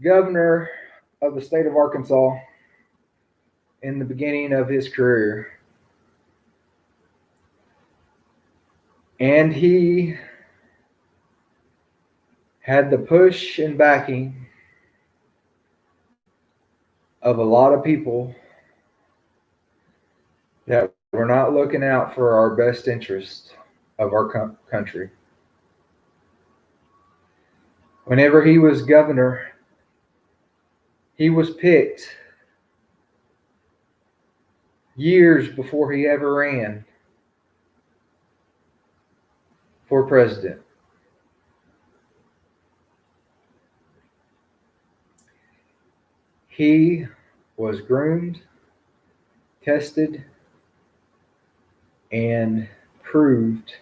governor of the state of Arkansas in the beginning of his career. And he had the push and backing of a lot of people that were not looking out for our best interest of our country. Whenever he was governor, he was picked years before he ever ran for president. He was groomed, tested, and proved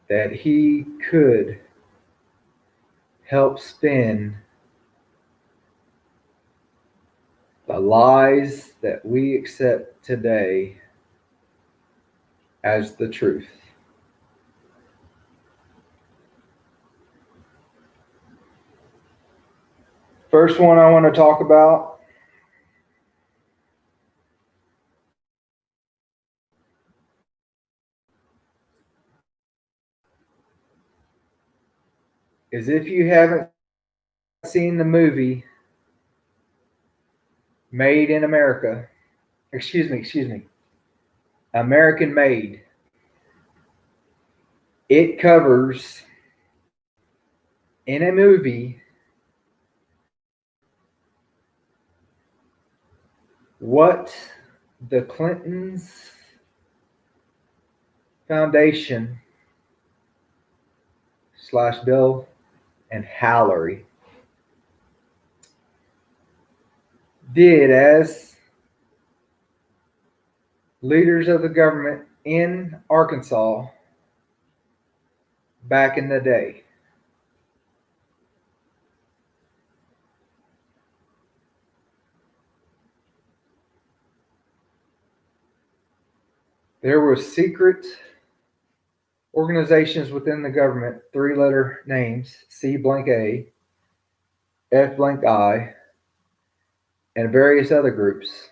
that he could help spin the lies that we accept today as the truth. First one I want to talk about is if you haven't seen the movie Made in America, excuse me, American Made, it covers in a movie what the Clintons Foundation / Bill and Hallery did as leaders of the government in Arkansas back in the day. There were secret organizations within the government, three-letter names, C blank A, F blank I, and various other groups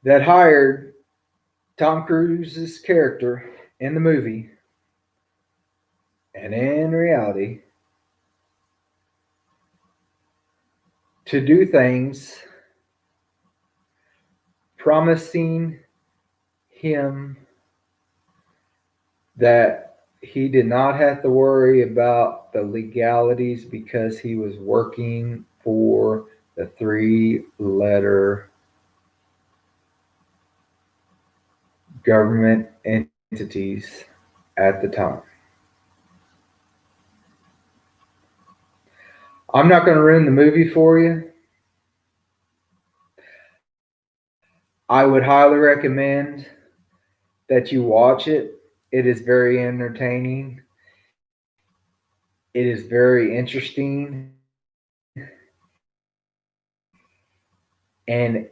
that hired Tom Cruise's character in the movie and in reality to do things promising him that he did not have to worry about the legalities because he was working for the three-letter government entities at the time. I'm not going to ruin the movie for you. I would highly recommend that you watch it. It is very entertaining. It is very interesting. And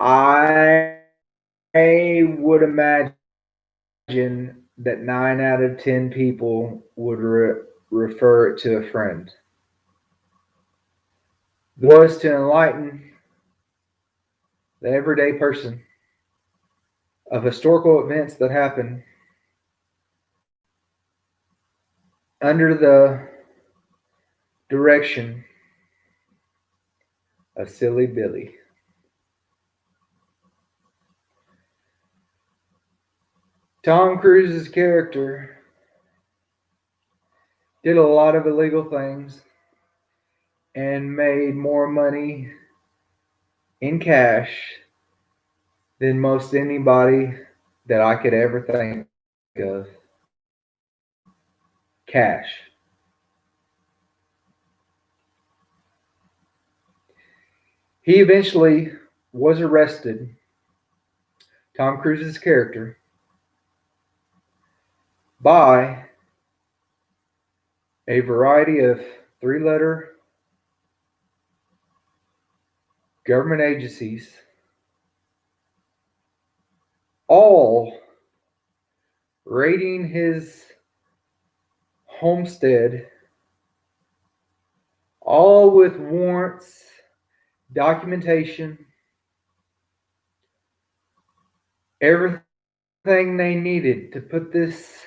I would imagine that 9 out of 10 people would refer it to a friend. Was to enlighten the everyday person of historical events that happen under the direction of Silly Billy. Tom Cruise's character did a lot of illegal things and made more money in cash than most anybody that I could ever think of. Cash. He eventually was arrested, Tom Cruise's character, by a variety of three-letter government agencies, all raiding his homestead, all with warrants, documentation, everything they needed to put this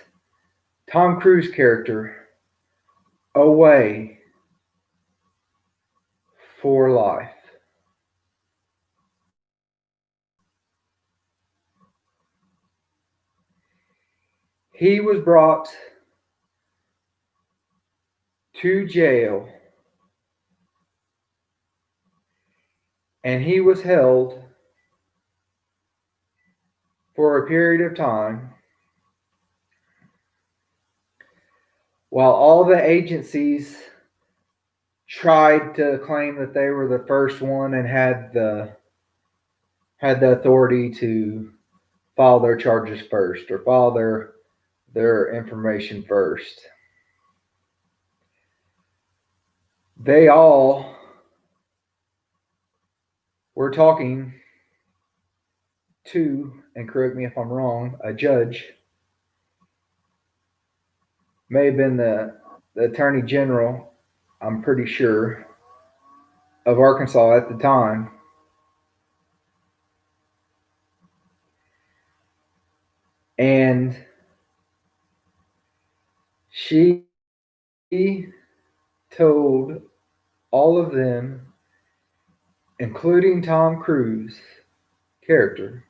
Tom Cruise character away for life. He was brought to jail and he was held for a period of time while all the agencies tried to claim that they were the first one and had the authority to file their charges first or file their information first. They all were talking to, and correct me if I'm wrong, a judge, may have been the attorney general, I'm pretty sure, of Arkansas at the time. And she told all of them, including Tom Cruise character,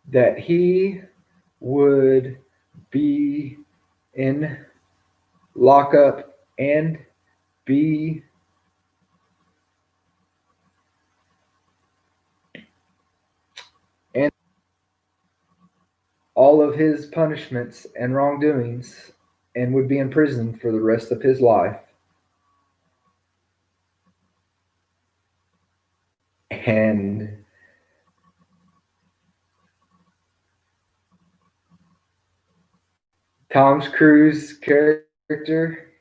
that he would be in lockup and be and all of his punishments and wrongdoings and would be in prison for the rest of his life. And Tom Cruise character,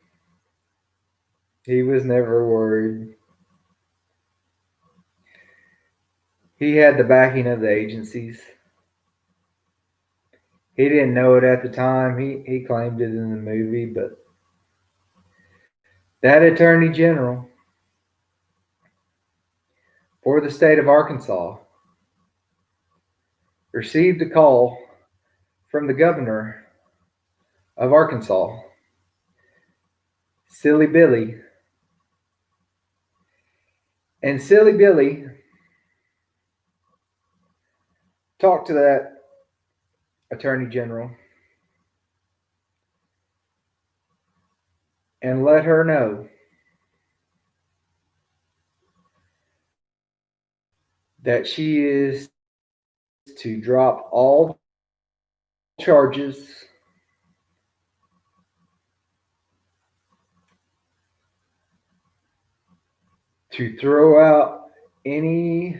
he was never worried. He had the backing of the agencies. He didn't know it at the time. He claimed it in the movie, but that attorney general for the state of Arkansas received a call from the governor of Arkansas, Silly Billy. And Silly Billy talked to that attorney general and let her know that she is to drop all charges, to throw out any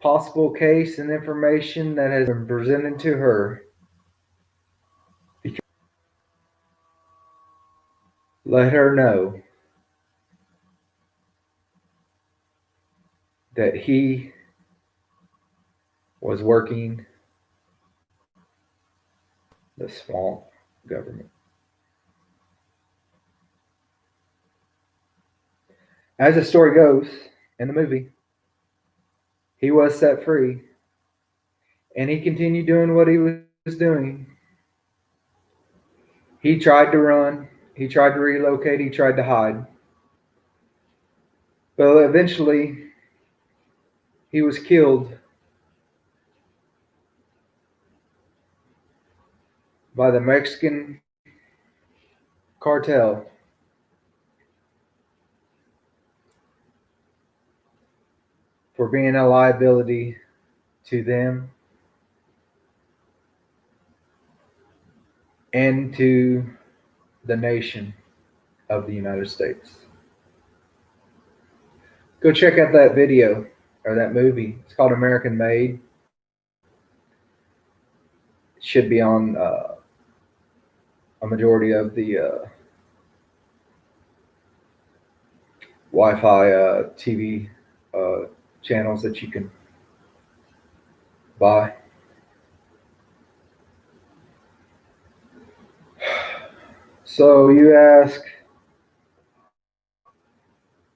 possible case and information that has been presented to her. Let her know that he was working the swamp government. As the story goes in the movie, he was set free and he continued doing what he was doing. He tried to run, he tried to relocate, he tried to hide. But eventually, he was killed by the Mexican cartel for being a liability to them and to the nation of the United States. Go check out that video or that movie. It's called American Made. It should be on a majority of the Wi-Fi TV channels that you can buy. So you ask,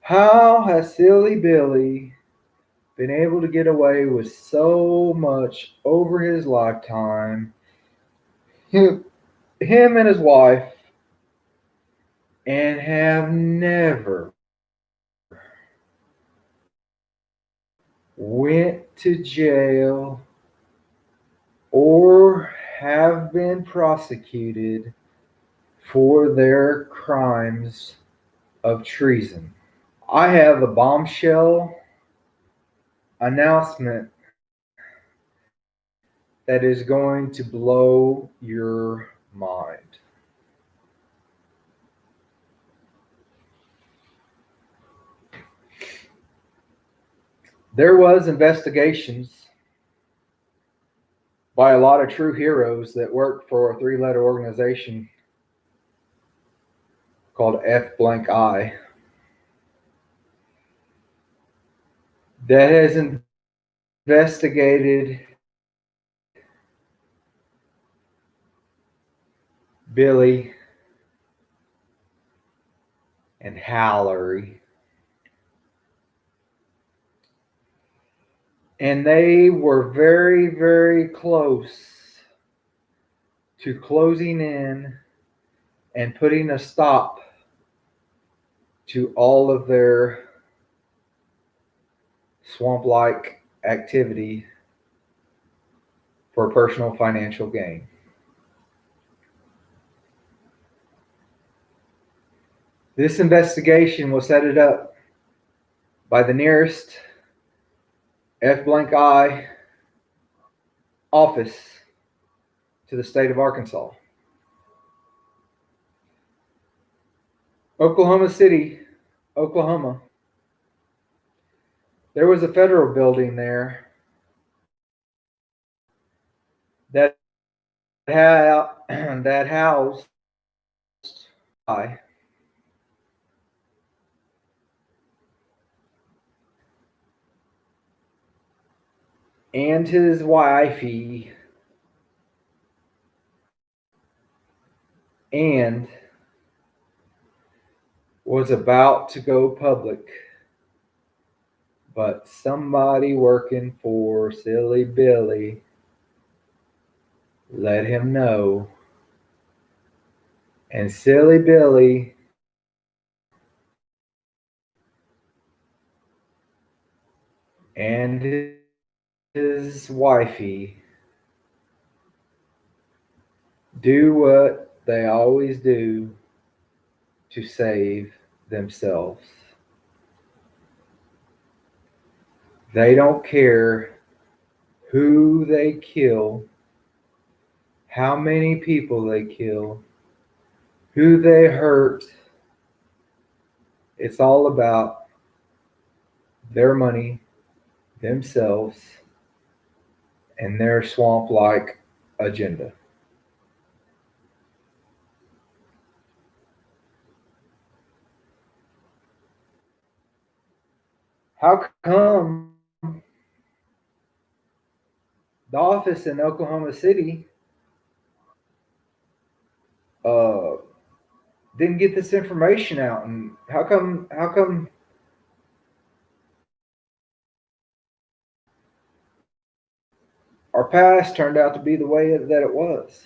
how has Silly Billy been able to get away with so much over his lifetime? Him and his wife, and have never went to jail or have been prosecuted for their crimes of treason. I have a bombshell announcement that is going to blow your mind. There was investigations by a lot of true heroes that worked for a three-letter organization called F blank I that has investigated Billy and Hallery. And they were very, very close to closing in and putting a stop to all of their swamp like activity for personal financial gain. This investigation was headed up by the nearest F blank I office to the state of Arkansas. Oklahoma City, Oklahoma. There was a federal building there that had that housed I and his wifey and was about to go public, but somebody working for Silly Billy let him know, and Silly Billy and his wifey do what they always do to save themselves. They don't care who they kill, how many people they kill, who they hurt. It's all about their money, themselves, and their swamp like agenda. How come the office in Oklahoma City uh, didn't get this information out, and how come our past turned out to be the way that it was?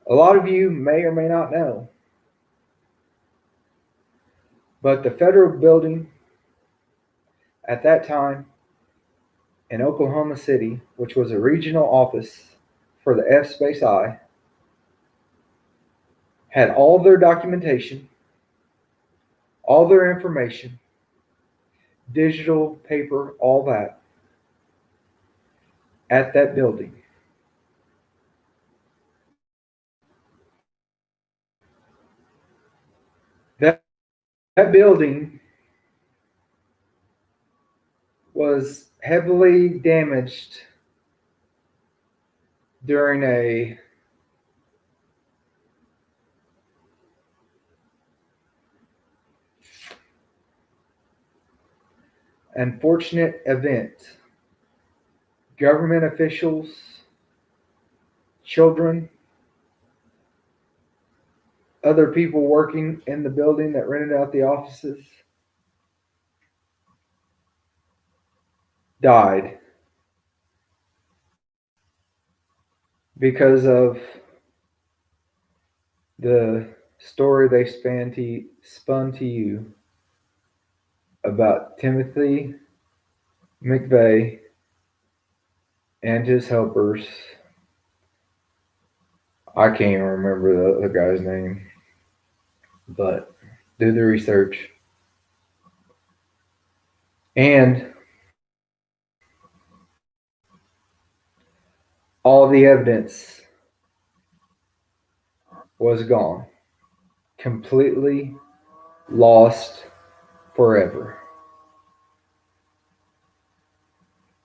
A lot of you may or may not know, but the federal building at that time in Oklahoma City, which was a regional office for the F Space I, had all their documentation, all their information, digital, paper, all that at that building. That, that building was heavily damaged during a unfortunate event. Government officials, children, other people working in the building that rented out the offices died because of the story they spun to you about Timothy McVeigh and his helpers. I can't even remember the other guy's name, but do the research. And all the evidence was gone, completely lost forever.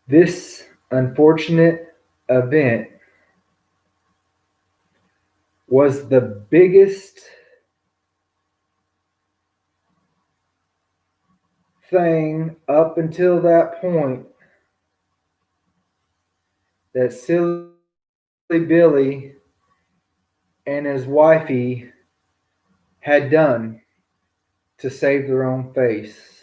This unfortunate event was the biggest thing up until that point that Silly Billy and his wifey had done to save their own face.